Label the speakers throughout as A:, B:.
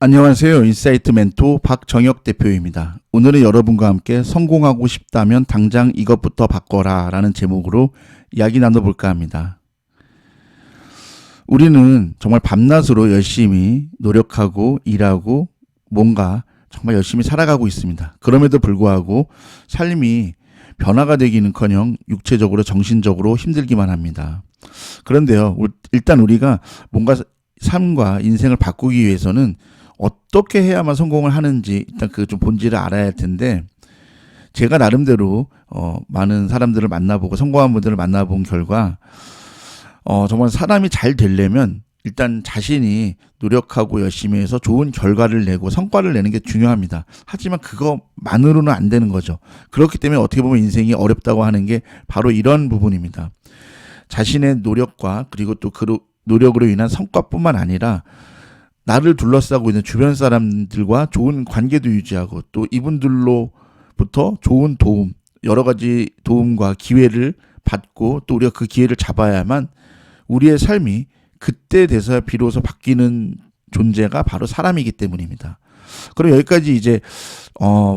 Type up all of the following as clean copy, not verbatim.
A: 안녕하세요. 인사이트 멘토 박정혁 대표입니다. 오늘은 여러분과 함께 성공하고 싶다면 당장 이것부터 바꿔라 라는 제목으로 이야기 나눠볼까 합니다. 우리는 정말 밤낮으로 열심히 노력하고 일하고 뭔가 정말 열심히 살아가고 있습니다. 그럼에도 불구하고 삶이 변화가 되기는커녕 육체적으로 정신적으로 힘들기만 합니다. 그런데요, 일단 우리가 뭔가 삶과 인생을 바꾸기 위해서는 어떻게 해야만 성공을 하는지 일단 그 좀 본질을 알아야 할 텐데, 제가 나름대로 많은 사람들을 만나보고 성공한 분들을 만나본 결과 정말 사람이 잘 되려면 일단 자신이 노력하고 열심히 해서 좋은 결과를 내고 성과를 내는 게 중요합니다. 하지만 그거만으로는 안 되는 거죠. 그렇기 때문에 어떻게 보면 인생이 어렵다고 하는 게 바로 이런 부분입니다. 자신의 노력과 그리고 또 그 노력으로 인한 성과뿐만 아니라 나를 둘러싸고 있는 주변 사람들과 좋은 관계도 유지하고 또 이분들로부터 좋은 도움, 여러 가지 도움과 기회를 받고 또 우리가 그 기회를 잡아야만 우리의 삶이 그때 돼서야 비로소 바뀌는 존재가 바로 사람이기 때문입니다. 그럼 여기까지 이제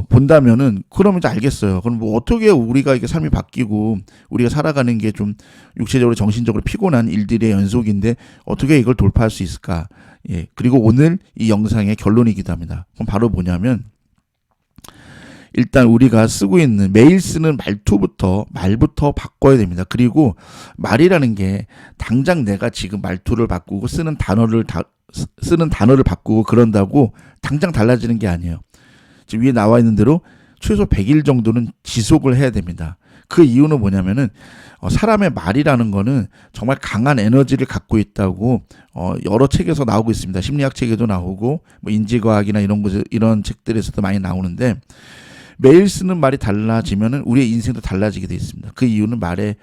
A: 본다면은 그러면 이제 알겠어요. 그럼 뭐 어떻게 우리가 이게 삶이 바뀌고 우리가 살아가는 게 좀 육체적으로 정신적으로 피곤한 일들의 연속인데 어떻게 이걸 돌파할 수 있을까? 예. 그리고 오늘 이 영상의 결론이기도 합니다. 그럼 바로 뭐냐면, 일단 우리가 쓰고 있는 매일 쓰는 말부터 바꿔야 됩니다. 그리고 말이라는 게 당장 내가 지금 말투를 바꾸고 쓰는 단어를 바꾸고 그런다고 당장 달라지는 게 아니에요. 지금 위에 나와 있는 대로 최소 100일 정도는 지속을 해야 됩니다. 그 이유는 뭐냐면은 사람의 말이라는 거는 정말 강한 에너지를 갖고 있다고 여러 책에서 나오고 있습니다. 심리학 책에도 나오고 뭐 인지과학이나 이런 책들에서도 많이 나오는데, 매일 쓰는 말이 달라지면은 우리의 인생도 달라지게 돼 있습니다. 그 이유는 말에는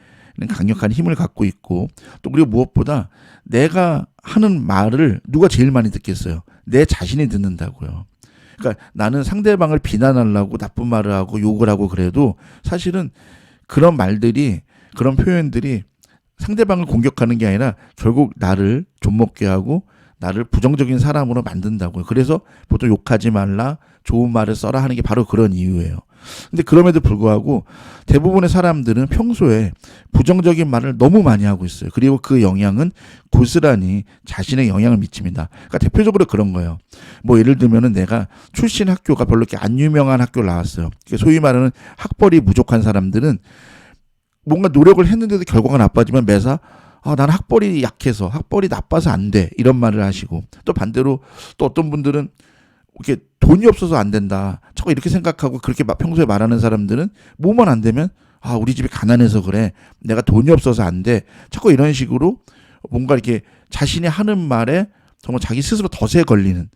A: 강력한 힘을 갖고 있고, 또 그리고 무엇보다 내가 하는 말을 누가 제일 많이 듣겠어요? 내 자신이 듣는다고요. 그러니까 나는 상대방을 비난하려고 나쁜 말을 하고 욕을 하고 그래도 사실은 그런 말들이, 그런 표현들이 상대방을 공격하는 게 아니라 결국 나를 좀먹게 하고 나를 부정적인 사람으로 만든다고요. 그래서 보통 욕하지 말라, 좋은 말을 써라 하는 게 바로 그런 이유예요. 근데 그럼에도 불구하고 대부분의 사람들은 평소에 부정적인 말을 너무 많이 하고 있어요. 그리고 그 영향은 고스란히 자신의 영향을 미칩니다. 그러니까 대표적으로 그런 거예요. 뭐 예를 들면은 내가 출신 학교가 별로 이렇게 안 유명한 학교를 나왔어요. 소위 말하는 학벌이 부족한 사람들은 뭔가 노력을 했는데도 결과가 나빠지면 매사 나는 학벌이 약해서, 학벌이 나빠서 안 돼, 이런 말을 하시고, 또 반대로 또 어떤 분들은 이렇게 돈이 없어서 안 된다, 자꾸 이렇게 생각하고 그렇게 평소에 말하는 사람들은 뭐만 안 되면 우리 집이 가난해서 그래, 내가 돈이 없어서 안 돼, 자꾸 이런 식으로 뭔가 이렇게 자신이 하는 말에 정말 자기 스스로 덫에 걸리는,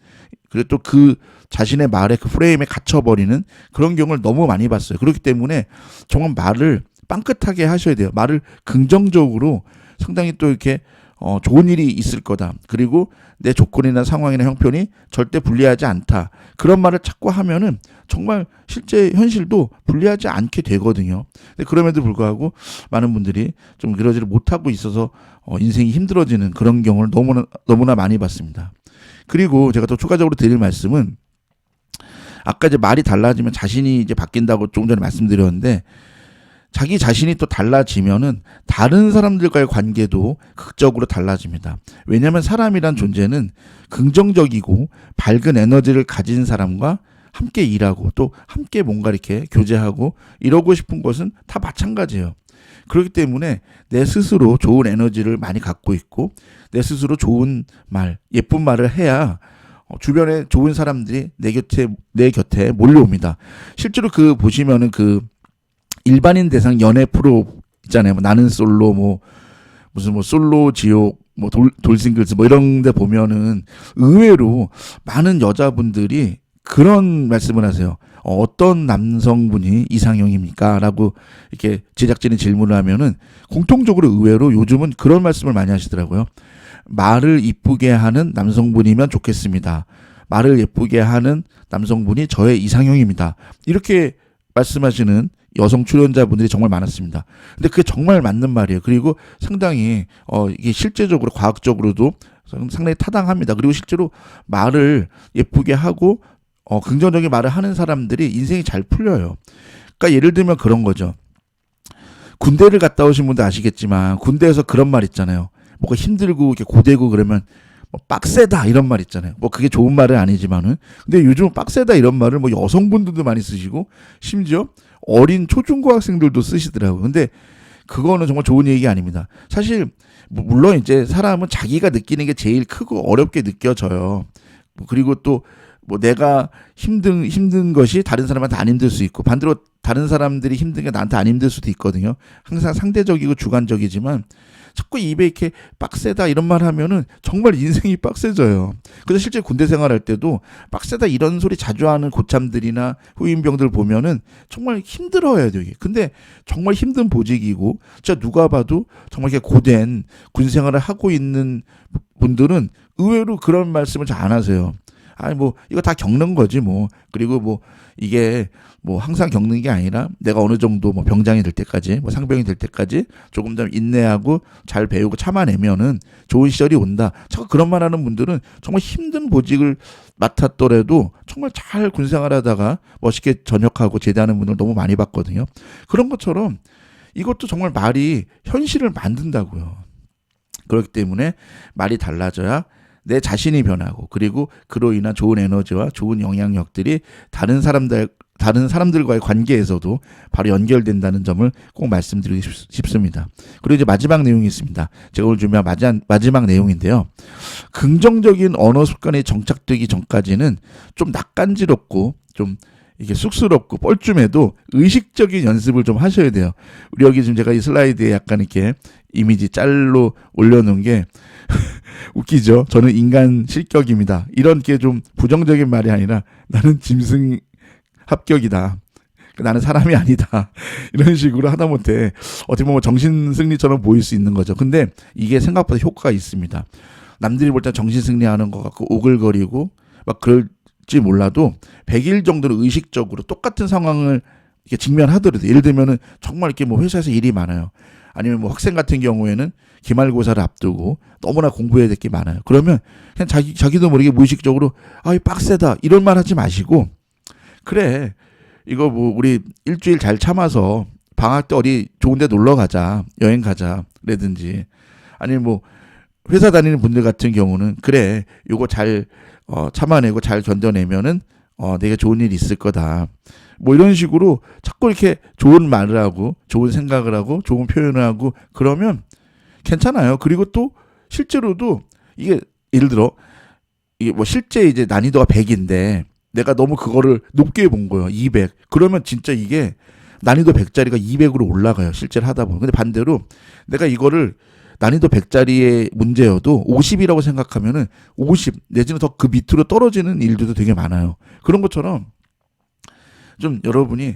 A: 그리고 또 그 자신의 말에 그 프레임에 갇혀버리는 그런 경우를 너무 많이 봤어요. 그렇기 때문에 정말 말을 빵긋하게 하셔야 돼요. 말을 긍정적으로, 상당히 또 이렇게 좋은 일이 있을 거다, 그리고 내 조건이나 상황이나 형편이 절대 불리하지 않다, 그런 말을 자꾸 하면은 정말 실제 현실도 불리하지 않게 되거든요. 근데 그럼에도 불구하고 많은 분들이 좀 그러지를 못하고 있어서 인생이 힘들어지는 그런 경우를 너무나 많이 봤습니다. 그리고 제가 또 추가적으로 드릴 말씀은, 아까 이제 말이 달라지면 자신이 이제 바뀐다고 조금 전에 말씀드렸는데, 자기 자신이 또 달라지면은 다른 사람들과의 관계도 극적으로 달라집니다. 왜냐하면 사람이란 존재는 긍정적이고 밝은 에너지를 가진 사람과 함께 일하고 또 함께 뭔가 이렇게 교제하고 이러고 싶은 것은 다 마찬가지예요. 그렇기 때문에 내 스스로 좋은 에너지를 많이 갖고 있고 내 스스로 좋은 말, 예쁜 말을 해야 주변에 좋은 사람들이 내 곁에 몰려옵니다. 실제로 보시면은 일반인 대상 연애 프로 있잖아요. 뭐 나는 솔로, 무슨 솔로 지옥, 돌싱글스 이런 데 보면은 의외로 많은 여자분들이 그런 말씀을 하세요. 어떤 남성분이 이상형입니까? 라고 이렇게 제작진이 질문을 하면은 공통적으로 의외로 요즘은 그런 말씀을 많이 하시더라고요. 말을 이쁘게 하는 남성분이면 좋겠습니다. 말을 예쁘게 하는 남성분이 저의 이상형입니다. 이렇게 말씀하시는 여성 출연자분들이 정말 많았습니다. 근데 그게 정말 맞는 말이에요. 그리고 상당히 이게 실제적으로 과학적으로도 상당히 타당합니다. 그리고 실제로 말을 예쁘게 하고 긍정적인 말을 하는 사람들이 인생이 잘 풀려요. 그러니까 예를 들면 그런 거죠. 군대를 갔다 오신 분도 아시겠지만 군대에서 그런 말 있잖아요. 뭐가 힘들고 이렇게 고되고 그러면 뭐 빡세다 이런 말 있잖아요. 뭐 그게 좋은 말은 아니지만은 근데 요즘 빡세다 이런 말을 뭐 여성분들도 많이 쓰시고 심지어 어린 초중고학생들도 쓰시더라고요. 근데 그거는 정말 좋은 얘기가 아닙니다. 사실 물론 이제 사람은 자기가 느끼는 게 제일 크고 어렵게 느껴져요. 그리고 또 뭐 내가 힘든 것이 다른 사람한테 안 힘들 수 있고 반대로 다른 사람들이 힘든 게 나한테 안 힘들 수도 있거든요. 항상 상대적이고 주관적이지만 자꾸 입에 이렇게 빡세다 이런 말 하면은 정말 인생이 빡세져요. 그래서 실제 군대 생활할 때도 빡세다 이런 소리 자주 하는 고참들이나 후임병들 보면은 정말 힘들어요, 되게. 근데 정말 힘든 보직이고 진짜 누가 봐도 정말 이렇게 고된 군 생활을 하고 있는 분들은 의외로 그런 말씀을 잘 안 하세요. 아니 뭐 이거 다 겪는 거지 뭐. 그리고 뭐 이게 뭐 항상 겪는 게 아니라 내가 어느 정도 뭐 병장이 될 때까지 뭐 상병이 될 때까지 조금 더 인내하고 잘 배우고 참아내면은 좋은 시절이 온다. 자꾸 그런 말 하는 분들은 정말 힘든 보직을 맡았더라도 정말 잘 군생활하다가 멋있게 전역하고 제대하는 분들 너무 많이 봤거든요. 그런 것처럼 이것도 정말 말이 현실을 만든다고요. 그렇기 때문에 말이 달라져야 내 자신이 변하고 그리고 그로 인한 좋은 에너지와 좋은 영향력들이 다른 사람들과의 관계에서도 바로 연결된다는 점을 꼭 말씀드리고 싶습니다. 그리고 이제 마지막 내용이 있습니다. 제가 오늘 준비한 마지막 내용인데요. 긍정적인 언어 습관이 정착되기 전까지는 좀 낯간지럽고 좀 이게 쑥스럽고 뻘쭘해도 의식적인 연습을 좀 하셔야 돼요. 우리 여기 지금 제가 이 슬라이드에 약간 이렇게 이미지 짤로 올려놓은 게 웃기죠. 저는 인간 실격입니다. 이런 게 좀 부정적인 말이 아니라 나는 짐승 합격이다. 나는 사람이 아니다. 이런 식으로 하다못해 어떻게 보면 정신승리처럼 보일 수 있는 거죠. 근데 이게 생각보다 효과가 있습니다. 남들이 볼 때 정신승리하는 것 같고 오글거리고 막 그럴지 몰라도 100일 정도는 의식적으로 똑같은 상황을 이렇게 직면하더라도 예를 들면은 정말 이렇게 뭐 회사에서 일이 많아요. 아니면 뭐 학생 같은 경우에는 기말고사를 앞두고 너무나 공부해야 될 게 많아요. 그러면 그냥 자기도 모르게 무의식적으로 이 빡세다 이런 말 하지 마시고 그래 이거 뭐 우리 일주일 잘 참아서 방학 때 어디 좋은 데 놀러 가자 여행 가자 라든지 아니면 뭐 회사 다니는 분들 같은 경우는 그래 요거 잘 참아내고 잘 견뎌내면은 내게 좋은 일이 있을 거다. 뭐 이런 식으로 자꾸 이렇게 좋은 말을 하고 좋은 생각을 하고 좋은 표현을 하고 그러면 괜찮아요. 그리고 또 실제로도 이게 예를 들어 이게 뭐 실제 이제 난이도가 100인데 내가 너무 그거를 높게 본 거예요. 200. 그러면 진짜 이게 난이도 100짜리가 200으로 올라가요. 실제로 하다 보면. 근데 반대로 내가 이거를 난이도 100짜리의 문제여도 50이라고 생각하면은 50 내지는 더 그 밑으로 떨어지는 일들도 되게 많아요. 그런 것처럼 좀 여러분이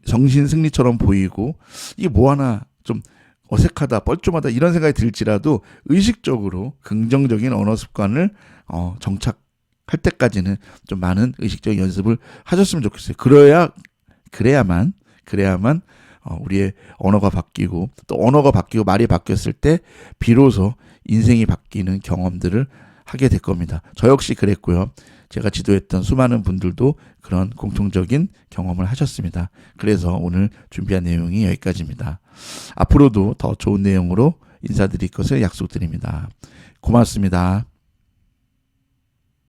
A: 정신승리처럼 보이고 이게 뭐 하나 좀 어색하다, 뻘쭘하다 이런 생각이 들지라도 의식적으로 긍정적인 언어 습관을 정착할 때까지는 좀 많은 의식적인 연습을 하셨으면 좋겠어요. 그래야만 우리의 언어가 바뀌고 또 언어가 바뀌고 말이 바뀌었을 때 비로소 인생이 바뀌는 경험들을 하게 될 겁니다. 저 역시 그랬고요. 제가 지도했던 수많은 분들도 그런 공통적인 경험을 하셨습니다. 그래서 오늘 준비한 내용이 여기까지입니다. 앞으로도 더 좋은 내용으로 인사드릴 것을 약속드립니다. 고맙습니다.